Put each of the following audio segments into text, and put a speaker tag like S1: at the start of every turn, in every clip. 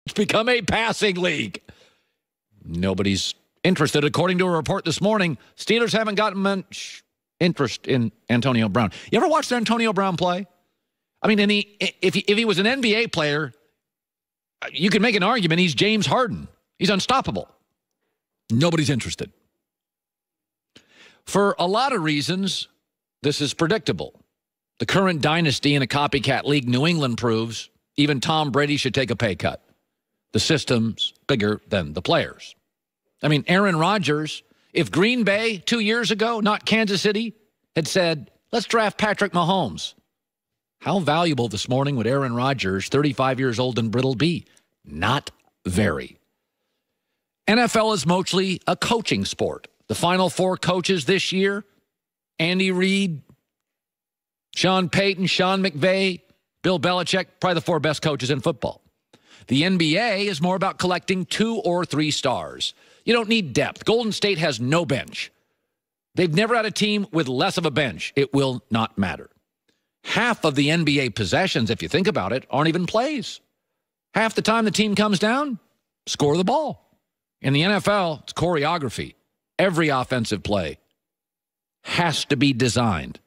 S1: It's become a passing league. Nobody's interested. According to a report this morning, Steelers haven't gotten much interest in Antonio Brown. You ever watched Antonio Brown play? I mean, if he was an NBA player, you could make an argument he's James Harden. He's unstoppable. Nobody's interested. For a lot of reasons, this is predictable. The current dynasty in a copycat league, New England, proves even Tom Brady should take a pay cut. The system's bigger than the players. I mean, Aaron Rodgers, if Green Bay 2 years ago, not Kansas City, had said, let's draft Patrick Mahomes, how valuable this morning would Aaron Rodgers, 35 years old and brittle, be? Not very. NFL is mostly a coaching sport. The final four coaches this year, Andy Reid, Sean Payton, Sean McVay, Bill Belichick, probably the four best coaches in football. The NBA is more about collecting 2 or 3 stars. You don't need depth. Golden State has no bench. They've never had a team with less of a bench. It will not matter. Half of the NBA possessions, if you think about it, aren't even plays. Half the time the team comes down, score the ball. In the NFL, it's choreography. Every offensive play has to be designed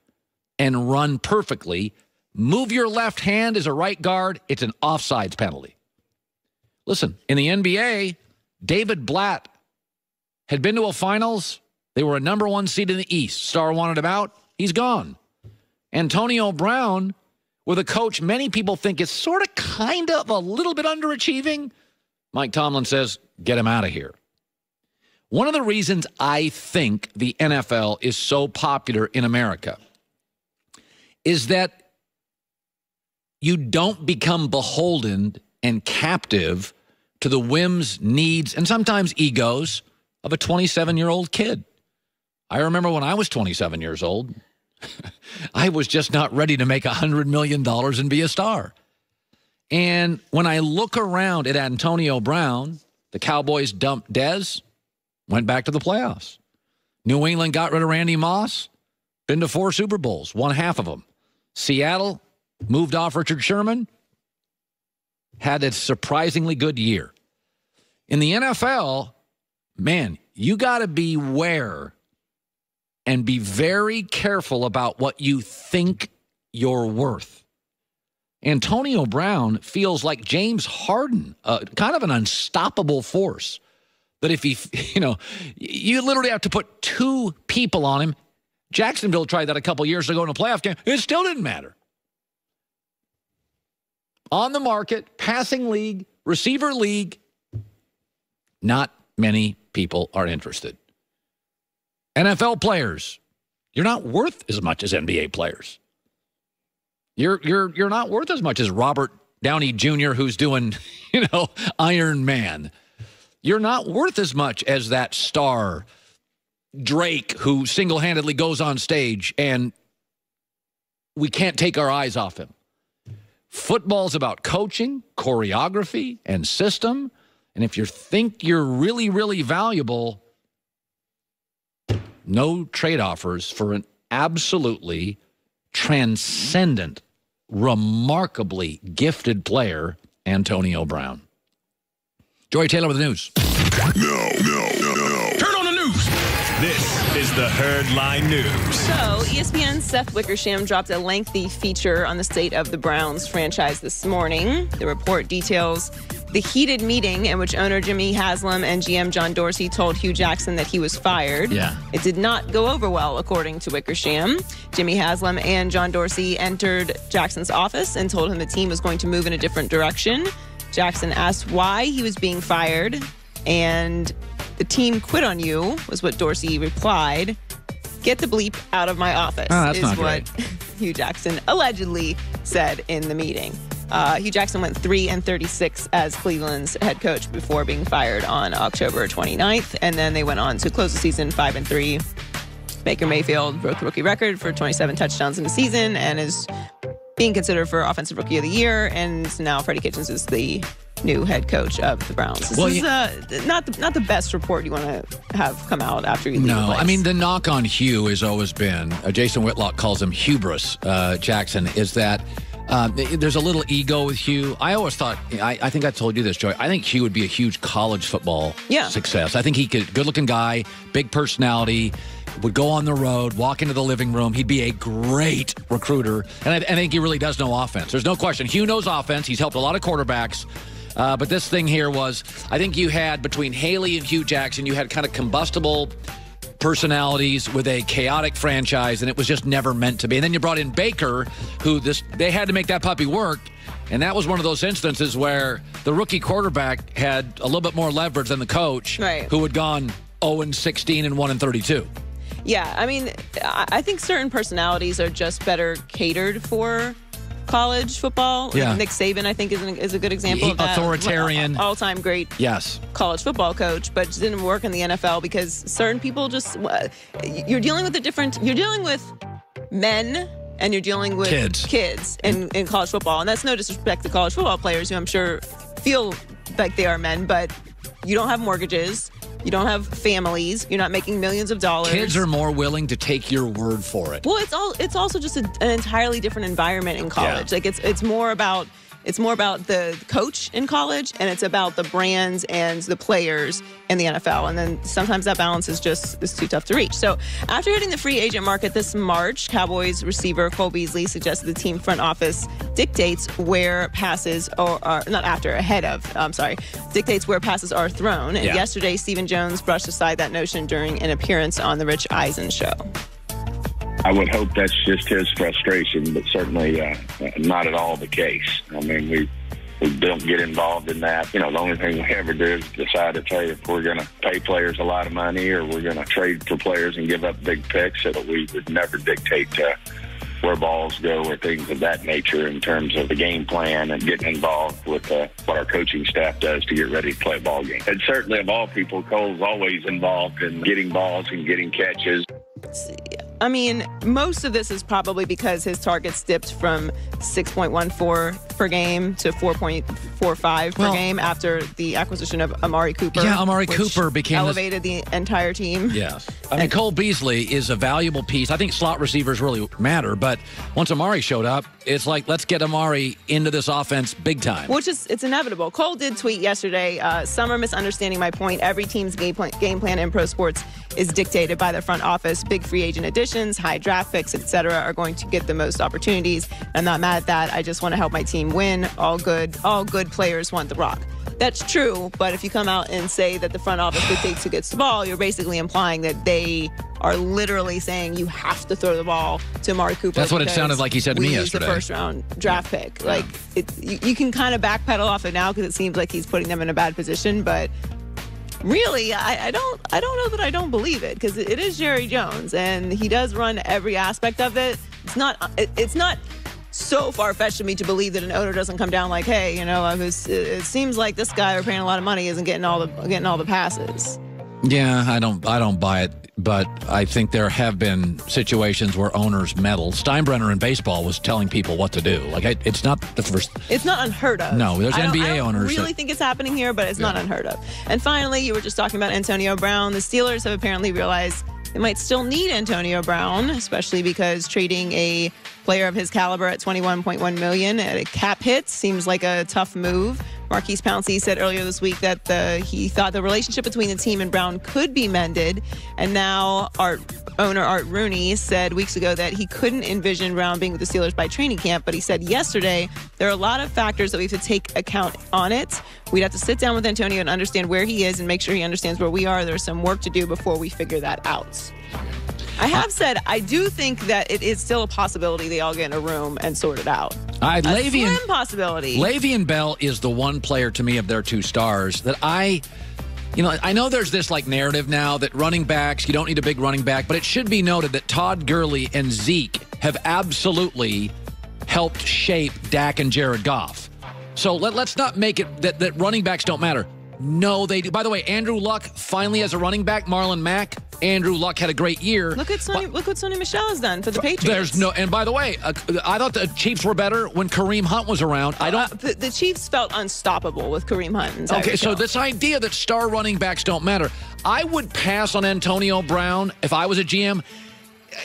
S1: and run perfectly. Move your left hand as a right guard, it's an offsides penalty. Listen, in the NBA, David Blatt had been to a finals. They were a number 1 seed in the East. Star wanted him out. He's gone. Antonio Brown, with a coach many people think is sort of kind of a little bit underachieving, Mike Tomlin says, get him out of here. One of the reasons I think the NFL is so popular in America is that you don't become beholden and captive to the whims, needs, and sometimes egos of a 27-year-old kid. I remember when I was 27 years old, I was just not ready to make $100 million and be a star. And when I look around at Antonio Brown, the Cowboys dumped Dez, went back to the playoffs. New England got rid of Randy Moss, been to 4 Super Bowls, won half of them. Seattle moved off Richard Sherman, had a surprisingly good year. In the NFL, man, you got to beware and be very careful about what you think you're worth. Antonio Brown feels like James Harden, kind of an unstoppable force. That if he, you literally have to put 2 people on him. Jacksonville tried that a couple years ago in a playoff game. It still didn't matter. On the market, passing league, receiver league, not many people are interested. NFL players, you're not worth as much as NBA players. You're not worth as much as Robert Downey Jr., who's doing, Iron Man. You're not worth as much as that star, Drake, who single-handedly goes on stage and we can't take our eyes off him. Football's about coaching, choreography, and system. And if you think you're really, really valuable, no trade offers for an absolutely transcendent, remarkably gifted player, Antonio Brown. Joey Taylor with the news.
S2: No. Turn on the news. This is the Herdline News.
S3: So, ESPN's Seth Wickersham dropped a lengthy feature on the state of the Browns franchise this morning. The report details the heated meeting in which owner Jimmy Haslam and GM John Dorsey told Hugh Jackson that he was fired.
S1: Yeah.
S3: It did not go over well, according to Wickersham. Jimmy Haslam and John Dorsey entered Jackson's office and told him the team was going to move in a different direction. Jackson asked why he was being fired, and the team quit on you, was what Dorsey replied. Get the bleep out of my office,
S1: that's
S3: is
S1: not
S3: what
S1: great.
S3: Hugh Jackson allegedly said in the meeting. Hugh Jackson went 3-36 as Cleveland's head coach before being fired on October 29th, and then they went on to close the season 5-3. Baker Mayfield broke the rookie record for 27 touchdowns in the season and is being considered for Offensive Rookie of the Year, and now Freddie Kitchens is the new head coach of the Browns. This is not the best report you want to have come out after you leave the place.
S1: I mean, the knock on Hugh has always been, Jason Whitlock calls him hubris, Jackson, is that There's a little ego with Hugh. I always thought, I think I told you this, Joy. I think Hugh would be a huge college football success. I think he could, good-looking guy, big personality, would go on the road, walk into the living room. He'd be a great recruiter. And I think he really does know offense. There's no question. Hugh knows offense. He's helped a lot of quarterbacks. But this thing here was, I think you had, between Haley and Hugh Jackson, you had kind of combustible personalities with a chaotic franchise, and it was just never meant to be. And then you brought in Baker, who they had to make that puppy work, and that was one of those instances where the rookie quarterback had a little bit more leverage than the coach, who had gone 0-16 and 1-32.
S3: Yeah, I mean, I think certain personalities are just better catered for college football.
S1: Yeah.
S3: Nick Saban, I think, is a good example of that.
S1: Authoritarian.
S3: All-time great college football coach, but just didn't work in the NFL because certain people just, you're dealing with men and you're dealing with kids in college football. And that's no disrespect to college football players who I'm sure feel like they are men, but you don't have mortgages. You don't have families. You're not making millions of dollars.
S1: Kids are more willing to take your word for it.
S3: Well, it's also just an entirely different environment in college. Like it's more about the coach in college, and it's about the brands and the players in the NFL. And then sometimes that balance is too tough to reach. So after hitting the free agent market this March, Cowboys receiver Cole Beasley suggested the team front office dictates where passes dictates where passes are thrown. And yesterday, Stephen Jones brushed aside that notion during an appearance on the Rich Eisen show.
S4: I would hope that's just his frustration, but certainly not at all the case. I mean, we don't get involved in that. You know, the only thing we ever do is decide to tell you if we're going to pay players a lot of money or we're going to trade for players and give up big picks. So that we would never dictate where balls go or things of that nature in terms of the game plan and getting involved with what our coaching staff does to get ready to play a ball game. And certainly of all people, Cole's always involved in getting balls and getting catches.
S3: I mean, most of this is probably because his targets dipped from 6.14 per game to 4.45 per game after the acquisition of Amari Cooper.
S1: Yeah, Amari Cooper became
S3: elevated the entire team.
S1: Yes. I mean, Cole Beasley is a valuable piece. I think slot receivers really matter, but once Amari showed up, it's like, let's get Amari into this offense big time.
S3: It's inevitable. Cole did tweet yesterday, some are misunderstanding my point. Every team's game plan in pro sports is dictated by the front office. Big free agent additions, high draft picks, etc. are going to get the most opportunities. I'm not mad at that. I just want to help my team win. All good players want the rock. That's true, but if you come out and say that the front office dictates who gets the ball, you're basically implying that they are literally saying you have to throw the ball to Amari Cooper.
S1: That's what it sounded like he said to me yesterday.
S3: The first round draft pick. Like you can kind of backpedal off it now because it seems like he's putting them in a bad position, but really, I don't know that I don't believe it because it is Jerry Jones and he does run every aspect of it. It's not so far-fetched to me to believe that an owner doesn't come down like, hey, you know, it seems like this guy we're paying a lot of money isn't getting all the passes.
S1: Yeah, I don't buy it, but I think there have been situations where owners meddle. Steinbrenner in baseball was telling people what to do. Like, it's not the first. It's not unheard of. No, there's NBA owners. I really think it's happening here, but it's not unheard of. And finally, you were just talking about Antonio Brown. The Steelers have apparently realized they might still need Antonio Brown, especially because trading a player of his caliber at $21.1 million at a cap hit seems like a tough move. Marquise Pouncey said earlier this week that he thought the relationship between the team and Brown could be mended. And now owner Art Rooney said weeks ago that he couldn't envision Brown being with the Steelers by training camp. But he said yesterday there are a lot of factors that we have to take account on it. We'd have to sit down with Antonio and understand where he is and make sure he understands where we are. There's some work to do before we figure that out. I have said I do think that it is still a possibility they all get in a room and sort it out. A slim possibility. Le'Veon Bell is the one player to me of their two stars that I know there's this like narrative now that running backs, you don't need a big running back, but it should be noted that Todd Gurley and Zeke have absolutely helped shape Dak and Jared Goff. So let's not make it that running backs don't matter. No, they do. By the way, Andrew Luck finally has a running back, Marlon Mack. Andrew Luck had a great year. Look what Sonny Michel has done for the Patriots. And by the way, I thought the Chiefs were better when Kareem Hunt was around. The Chiefs felt unstoppable with Kareem Hunt. Okay, so this idea that star running backs don't matter, I would pass on Antonio Brown if I was a GM.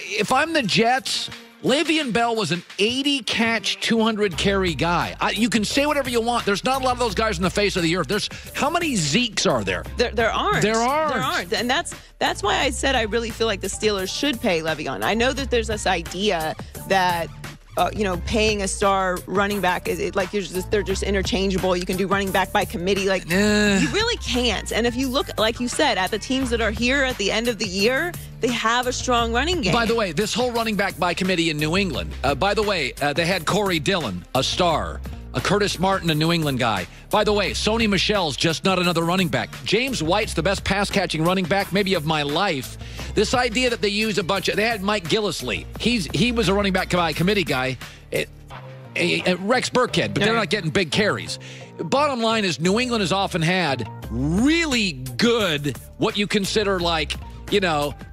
S1: If I'm the Jets, Le'Veon Bell was an 80-catch, 200-carry guy. You can say whatever you want. There's not a lot of those guys on the face of the earth. How many Zekes are there?
S3: There aren't.
S1: There aren't.
S3: And that's why I said I really feel like the Steelers should pay Le'Veon. I know that there's this idea that paying a star running back is they're just interchangeable. You can do running back by committee. You really can't. And if you look, like you said, at the teams that are here at the end of the year, they have a strong running game.
S1: By the way, this whole running back by committee in New England, they had Corey Dillon, a star. Curtis Martin, a New England guy. By the way, Sony Michel's just not another running back. James White's the best pass-catching running back maybe of my life. This idea that they use a bunch of... They had Mike Gillislee. He was a running back by committee guy. Rex Burkhead, but they're not getting big carries. Bottom line is New England has often had really good, what you consider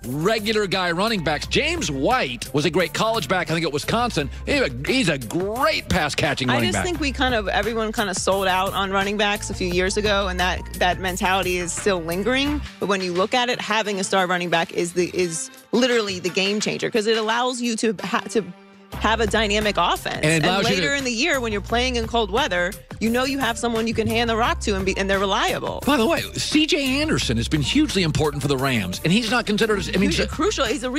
S1: regular guy running backs. James White was a great college back, I think, at Wisconsin. He's a great pass-catching running back.
S3: I just think everyone kind of sold out on running backs a few years ago, and that mentality is still lingering. But when you look at it, having a star running back is literally the game changer, because it allows you to have a dynamic offense. And later in the year, when you're playing in cold weather, you have someone you can hand the rock to, and they're reliable.
S1: By the way, C.J. Anderson has been hugely important for the Rams, and he's not considered...
S3: He's crucial. He's a